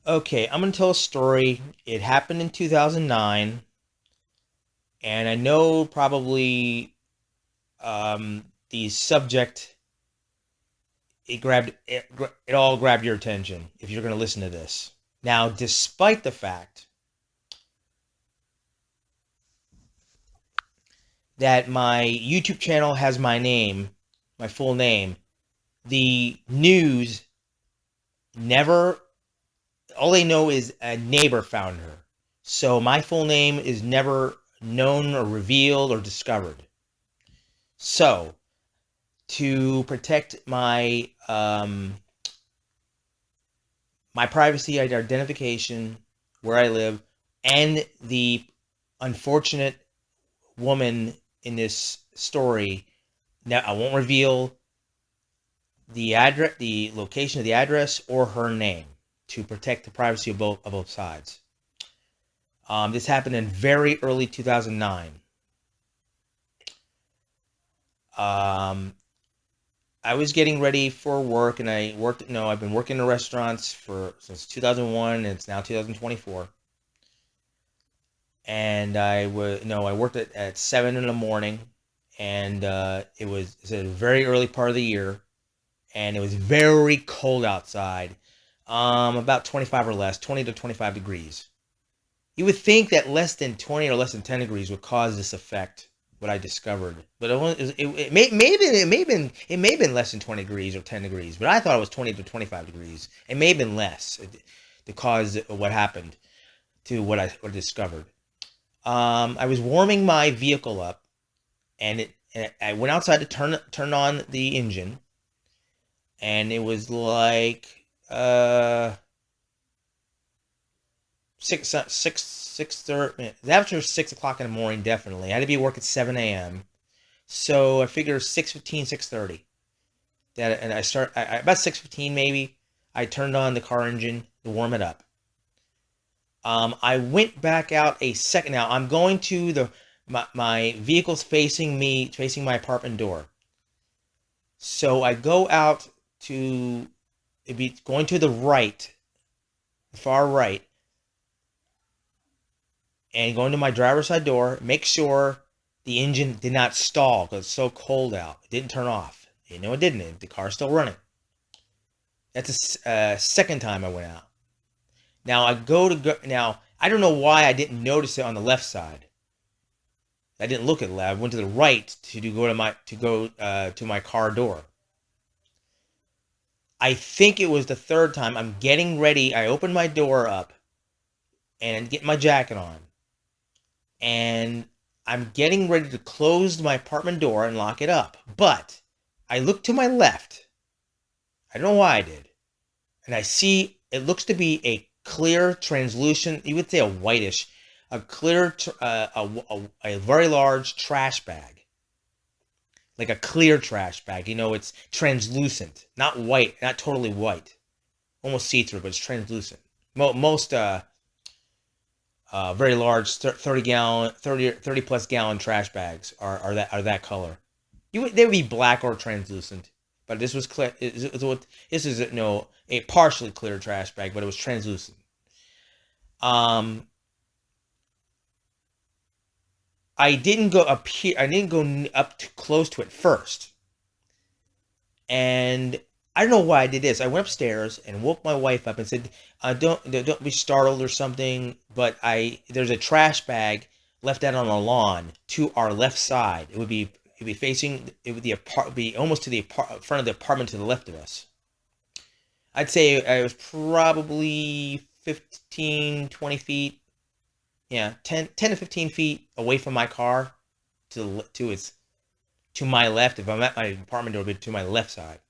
Okay, I'm going to tell a story. It happened in 2009, and I know probably the subject it all grabbed your attention if you're going to listen to this. Now, despite the fact that my YouTube channel has my name, my full name, the news never all they know is a neighbor found her. So my full name is never known or revealed or discovered. So to protect my privacy identification, where I live, and the unfortunate woman in this story, now I won't reveal the address, the location of the address, or her name to protect the privacy of both sides. This happened in very early 2009. Um, I was getting ready for work, and I worked. No, I've been working in restaurants since 2001, and it's now 2024. And I worked at 7 in the morning, and it's a very early part of the year, and it was very cold outside. About 25 or less, 20 to 25 degrees. You would think that less than 20 or less than 10 degrees would cause this effect, what I discovered. But it may have been less than 20 degrees or 10 degrees, but I thought it was 20 to 25 degrees. It may have been less to cause what happened to what I discovered. I was warming my vehicle up, and I went outside to turn on the engine, and it was like six thirty. After 6 o'clock in the morning, definitely. I had to be at work at 7 a.m. So I figured 6:15, 6:30. And about 6:15 maybe. I turned on the car engine to warm it up. I went back out a second. Now I'm going to my vehicle's facing me, facing my apartment door. So I go out to it'd be going to the right, the far right, and going to my driver's side door. Make sure the engine did not stall because it's so cold out. It didn't turn off. You know it didn't. The car's still running. That's the second time I went out. Now I go. Now I don't know why I didn't notice it on the left side. I didn't look at the left. I went to the right to my car door. I think it was the third time. I'm getting ready. I open my door up and get my jacket on, and I'm getting ready to close my apartment door and lock it up. But I look to my left. I don't know why I did, and I see it looks to be a clear, translucent. You would say a whitish, a clear, a very large trash bag, like a clear trash bag. It's translucent, not white, not totally white, almost see-through, but it's translucent. Most very large 30 plus gallon trash bags are that color. They would be black or translucent, but this was clear. This is no a partially clear trash bag, but it was translucent. Um, I didn't go up here. I didn't go up too close to it first, and I don't know why I did this. I went upstairs and woke my wife up and said, "Don't be startled or something." But there's a trash bag left out on the lawn to our left side. It'd be facing. It would be almost to the front of the apartment to the left of us. I'd say I was probably 15, 20 feet. Yeah, 10 to 15 feet away from my car to my left. If I'm at my apartment, it'll be to my left side.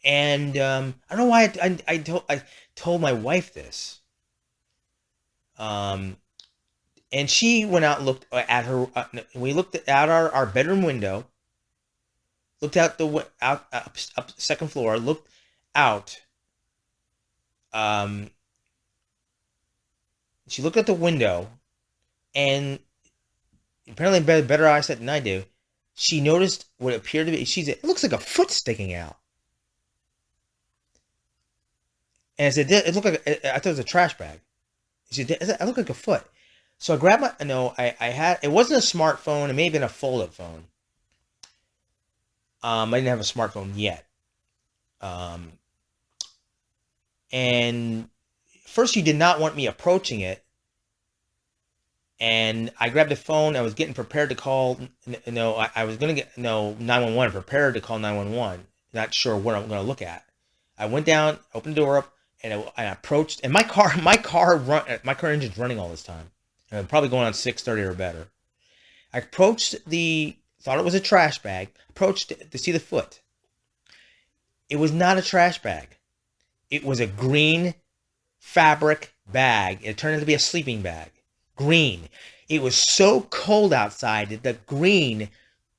And I don't know why I told my wife this. Um, and she went out and looked at her. We looked out our bedroom window. Looked out up second floor. Looked out. Um, she looked at the window, and apparently better eyesight than I do. She noticed what appeared to be. She said, "It looks like a foot sticking out." And I said, it looked like, I thought it was a trash bag. He said, I look like a foot. So I grabbed my, no, I had, it wasn't a smartphone. It may have been a fold-up phone. I didn't have a smartphone yet. Um, and first he did not want me approaching it. And I grabbed the phone. I was getting prepared to call. No, I was going to get 911. Prepared to call 911. Not sure what I'm going to look at. I went down, opened the door up, and I approached. And my car engine's running all this time. And I'm probably going on 6:30 or better. I approached thought it was a trash bag. Approached to see the foot. It was not a trash bag. It was a green fabric bag. It turned out to be a sleeping bag. Green. It was so cold outside that the green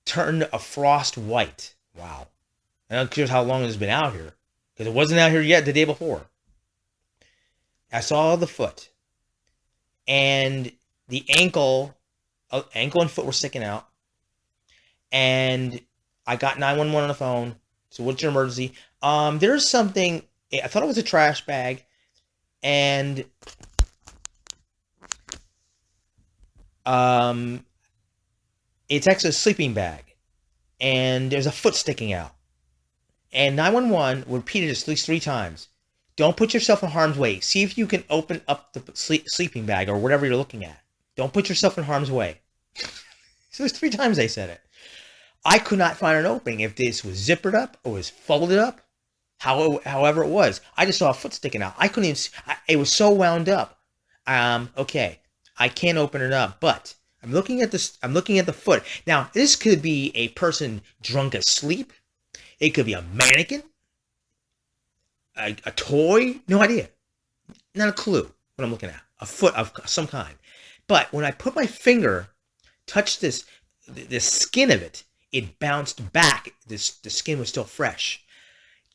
turned a frost white. Wow. I don't care how long it's been out here, because it wasn't out here yet the day before. I saw the foot, and the ankle and foot were sticking out, and I got 911 on the phone. So what's your emergency? There's something, I thought it was a trash bag, and it's actually a sleeping bag, and there's a foot sticking out. And 911 repeated this at least 3 times. Don't put yourself in harm's way. See if you can open up the sleeping bag or whatever you're looking at. Don't put yourself in harm's way. So there's 3 times they said it. I could not find an opening. If this was zippered up or was folded up, however it was, I just saw a foot sticking out. I couldn't even see. It was so wound up. Okay, I can't open it up, but I'm looking at this. I'm looking at the foot. Now, this could be a person drunk asleep. It could be a mannequin, a toy. No idea. Not a clue what I'm looking at. A foot of some kind. But when I put my finger, touched the skin of it, it bounced back. The skin was still fresh.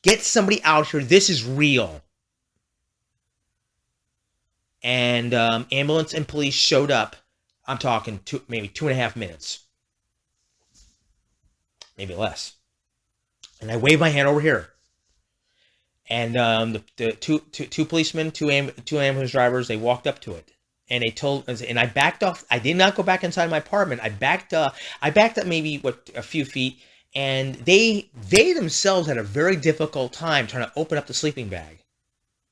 Get somebody out here. This is real. And ambulance and police showed up. I'm talking maybe 2.5 minutes. Maybe less. And I waved my hand over here. And the two policemen, two ambulance drivers, they walked up to it. And they told, and I backed off. I did not go back inside my apartment. I backed up maybe a few feet. And they themselves had a very difficult time trying to open up the sleeping bag.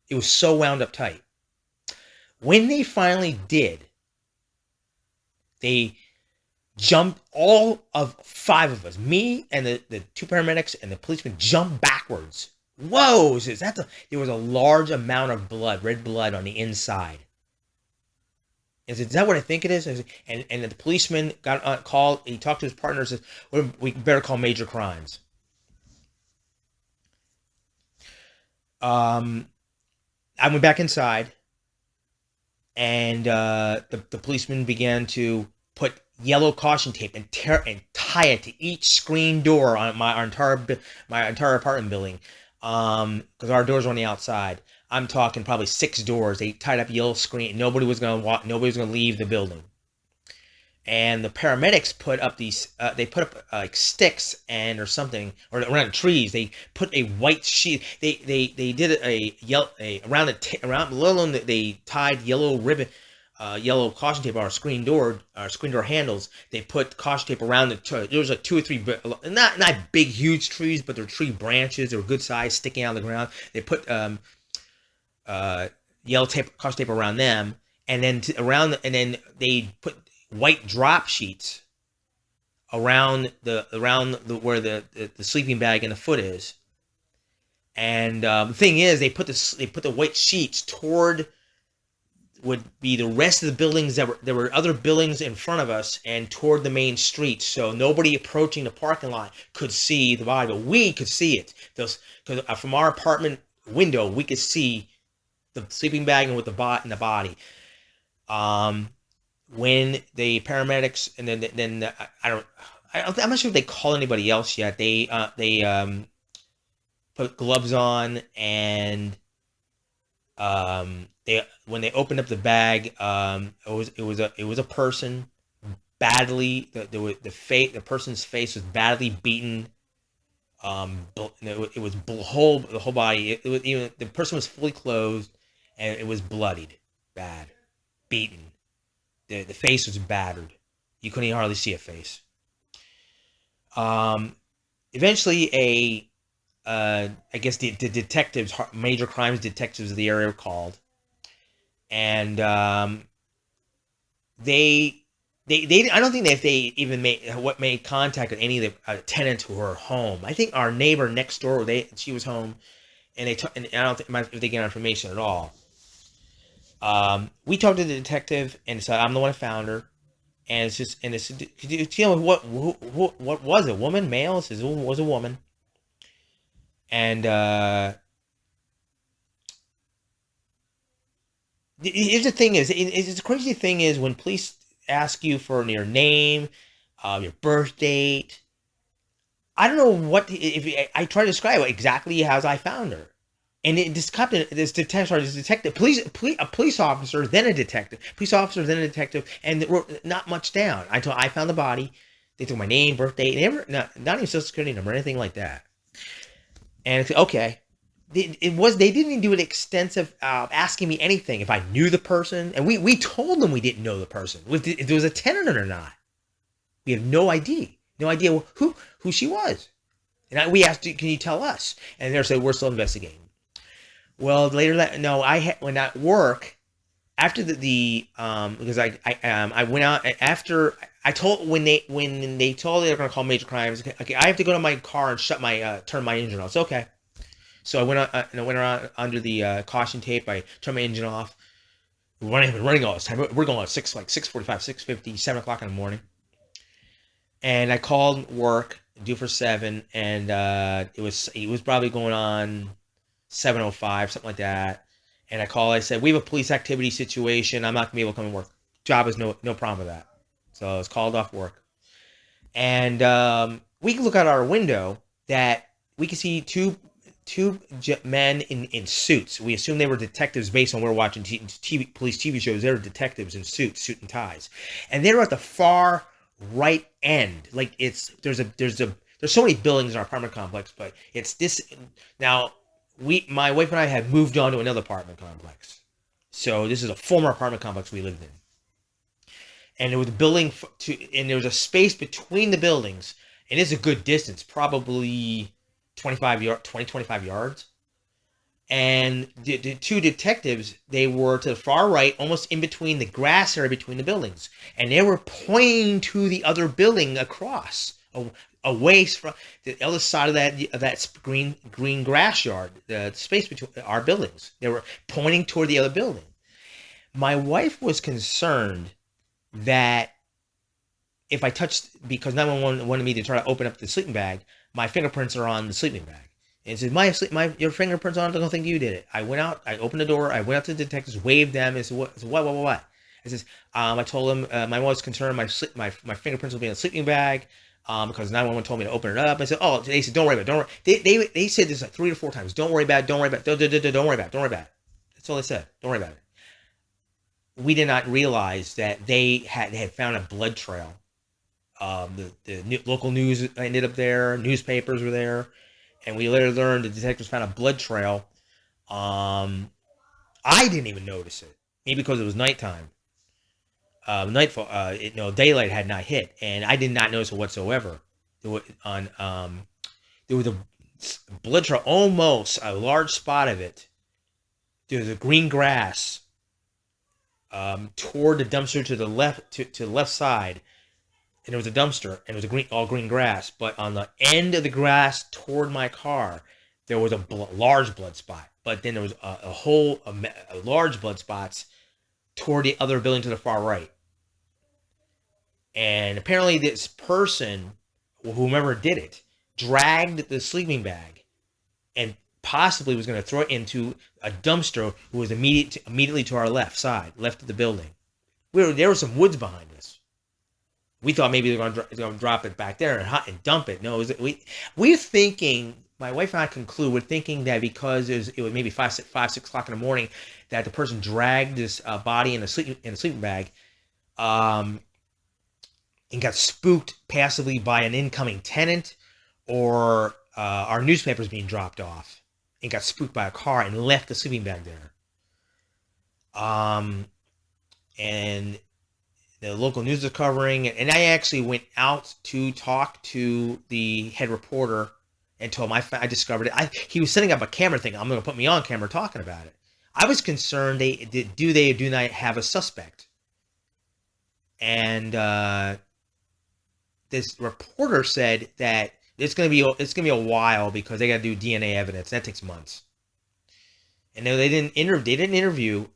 It was so wound up tight. When they finally did, they jumped, all of 5 of us, me and the 2 paramedics and the policeman, jumped backwards. Whoa! There was a large amount of blood, red blood on the inside. Is that what I think it is? And the policeman got on call. He talked to his partner and said, we better call major crimes. I went back inside, and the policeman began to put yellow caution tape and tie it to each screen door on my entire apartment building, because our doors were on the outside. I'm talking probably 6 doors. They tied up yellow screen. Nobody was gonna leave the building. And the paramedics put up these. They put up like sticks or something, or around trees. They put a white sheet. They did they tied yellow ribbon, yellow caution tape on our screen door handles. They put caution tape around there was like 2 or 3, not big huge trees, but they're tree branches. They were good size, sticking out of the ground. They put yellow tape, caution tape around them, and then then they put white drop sheets around where the sleeping bag and the foot is. And the thing is, they put the white sheets toward would be the rest of the buildings there were other buildings in front of us and toward the main street, so nobody approaching the parking lot could see the body, but we could see it. Because from our apartment window, we could see the sleeping bag and with the body. When the paramedics and then I'm not sure if they call anybody else yet. They put gloves on, and when they opened up the bag, it was a person badly. The person's face was badly beaten. It was the whole body. It was even the person was fully clothed, and it was bloodied, bad, beaten. The face was battered. You couldn't hardly see a face. Um, Eventually, I guess the detectives, major crimes detectives of the area were called, and they I don't think that if they even made contact with any of the tenants who were home. I think our neighbor next door, she was home, and and I don't think if they get information at all. We talked to the detective, and so I'm the one who found her, and could you tell me what was it? Woman, male? It says it was a woman, and here's the thing: is the crazy thing is when police ask you for your name, your birth date. I don't know what if I try to describe exactly how I found her, and a police officer, then a detective, police officer, then a detective, and we're not much down. I found the body. They took my name, birth date, not even social security number, or anything like that. And it's okay. They didn't even do an extensive asking me anything if I knew the person, and we told them we didn't know the person if there was a tenant or not. We have no idea who she was. And we asked, can you tell us? And they said we're still investigating. Well, later that no, when at work after because I went out after I told when they told they were going to call major crimes. Okay, I have to go to my car and turn my engine off. It's okay. So I went around under the caution tape. I turned my engine off. We're not even running all this time. We're going at 6:45, 6:50, 7 o'clock in the morning. And I called work, due for 7, and it was probably going on 7:05, something like that. And I said, we have a police activity situation. I'm not gonna be able to come and work. Job is no problem with that. So I was called off work. And we can look out our window that we can see two men in suits. We assume they were detectives based on we're watching police TV shows. They were detectives in suit and ties, and they were at the far right end. Like there's so many buildings in our apartment complex, but it's this now. My wife and I had moved on to another apartment complex, so this is a former apartment complex we lived in, and there was a building and there was a space between the buildings, and it's a good distance, probably 25 yards. And the two detectives, they were to the far right, almost in between the grass area between the buildings, and they were pointing to the other building across, away from the other side of that green grass yard, the space between our buildings. They were pointing toward the other building. My wife was concerned that if I touched, because 911 wanted me to try to open up the sleeping bag, my fingerprints are on the sleeping bag. And said, your fingerprints on it, I don't think you did it. I went out, I opened the door, I went out to the detectives, waved them, and said, what? I says, I told them, my wife was concerned my fingerprints will be in the sleeping bag, because 911 told me to open it up. I said, they said, don't worry about it, they said this like 3 to 4 times, don't worry about it, don't worry about it, don't worry about it. That's all they said, don't worry about it. We did not realize that they had found a blood trail. The local news ended up there, newspapers were there. And we later learned the detectives found a blood trail. I didn't even notice it. Maybe because it was nighttime. Daylight had not hit, and I did not notice it whatsoever. There was a blood trail, almost a large spot of it. There was a green grass toward the dumpster to the left side. And there was a dumpster, and it was all green grass. But on the end of the grass toward my car, there was a large blood spot. But then there was a large blood spots toward the other building to the far right. And apparently this person, whomever did it, dragged the sleeping bag and possibly was going to throw it into a dumpster who was immediately to our left of the building. There were some woods behind us. We thought maybe they're going to drop it back there and dump it. No, we're thinking. My wife and I we're thinking that because it was maybe 6 o'clock in the morning, that the person dragged this body in a sleeping bag, and got spooked passively by an incoming tenant, or our newspapers being dropped off and got spooked by a car and left the sleeping bag there. And the local news was covering it, and I actually went out to talk to the head reporter and told him I discovered it. He was setting up a camera thing. I'm going to put me on camera talking about it. I was concerned they do not have a suspect, and this reporter said that it's going to be a while because they got to do DNA evidence. That takes months, and they didn't interview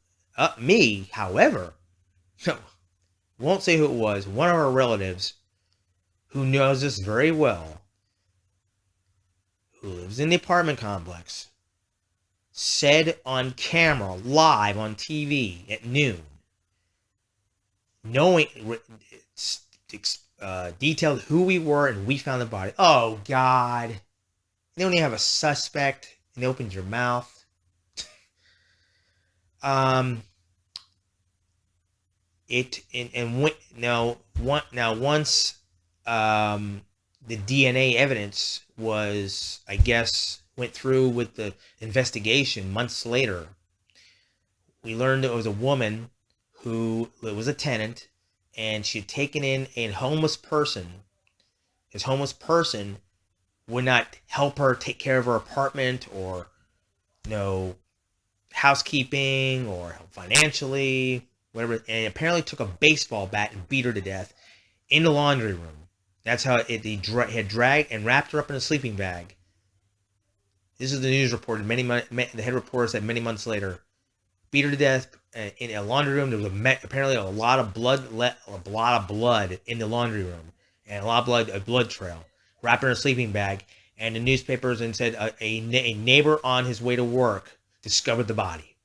me. However, won't say who it was. One of our relatives who knows us very well, who lives in the apartment complex, said on camera, live on TV at noon, knowing, detailed who we were and we found the body. Oh, God. They don't even have a suspect, and they opened your mouth. Once the DNA evidence was, I guess, went through with the investigation months later, we learned it was a woman who was a tenant, and she had taken in a homeless person. This homeless person would not help her take care of her apartment or, housekeeping or financially, whatever, and apparently took a baseball bat and beat her to death in the laundry room. That's how he had dragged and wrapped her up in a sleeping bag. This is the news report. The head reporter said many months later, beat her to death in a laundry room. There was apparently a lot of blood in the laundry room, and a lot of a blood trail. Wrapped her in a sleeping bag, and the newspapers and said a neighbor on his way to work discovered the body.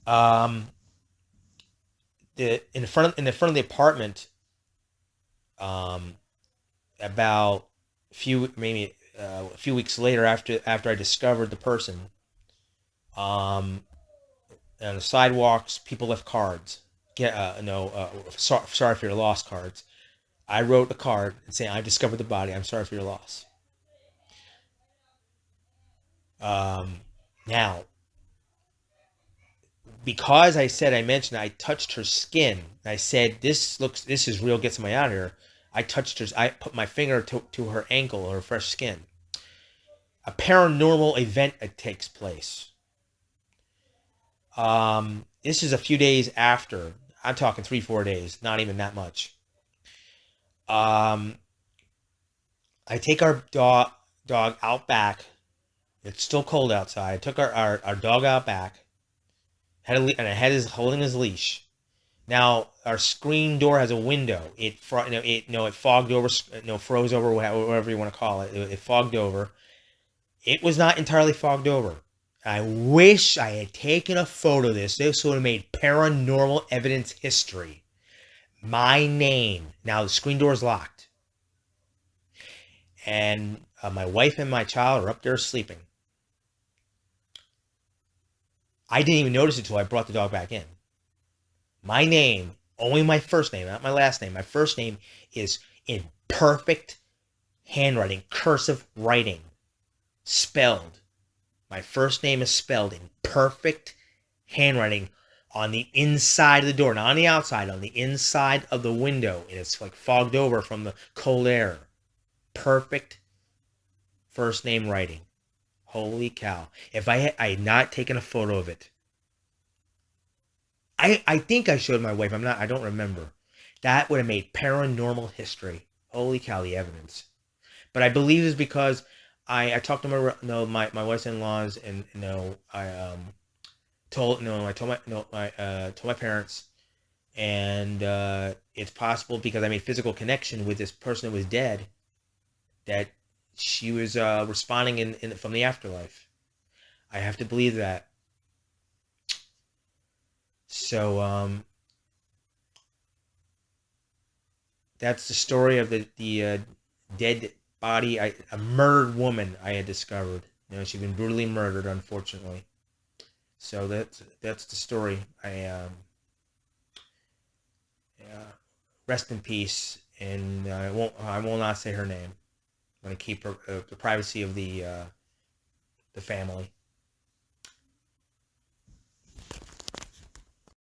In the front of the apartment, about a few weeks later, after I discovered the person, on the sidewalks, people left cards. Sorry for your loss cards. I wrote a card saying, "I discovered the body. I'm sorry for your loss." Now, because I mentioned I touched her skin. I said, this is real. Get somebody out of here. I touched her. I put my finger to her ankle, her fresh skin. A paranormal event takes place. This is a few days after. I'm talking 3-4 days. Not even that much. I take our dog out back. It's still cold outside. I took our dog out back. And I had holding his leash. Now our screen door has a window. It fogged over, froze over, whatever you want to call it. It fogged over. It was not entirely fogged over. I wish I had taken a photo of this. This would have made paranormal evidence history. My name. Now the screen door is locked, and my wife and my child are up there sleeping. I didn't even notice it until I brought the dog back in. My name, only my first name, not my last name. My first name is in perfect handwriting, cursive writing, spelled. My first name is spelled in perfect handwriting on the inside of the door, not on the outside, on the inside of the window. And it's like fogged over from the cold air. Perfect first name writing. Holy cow. If I had not taken a photo of it, I think I showed my wife. I don't remember. That would have made paranormal history. Holy cow, the evidence. But I believe it's because I talked to my wife's in-laws, and I told my parents, and it's possible because I made physical connection with this person who was dead, that she was responding from the afterlife. I have to believe that. So that's the story of the dead body, a murdered woman I had discovered. She'd been brutally murdered, unfortunately. So that's the story. Rest in peace, and I will not say her name. I'm going to keep her, the privacy of the family.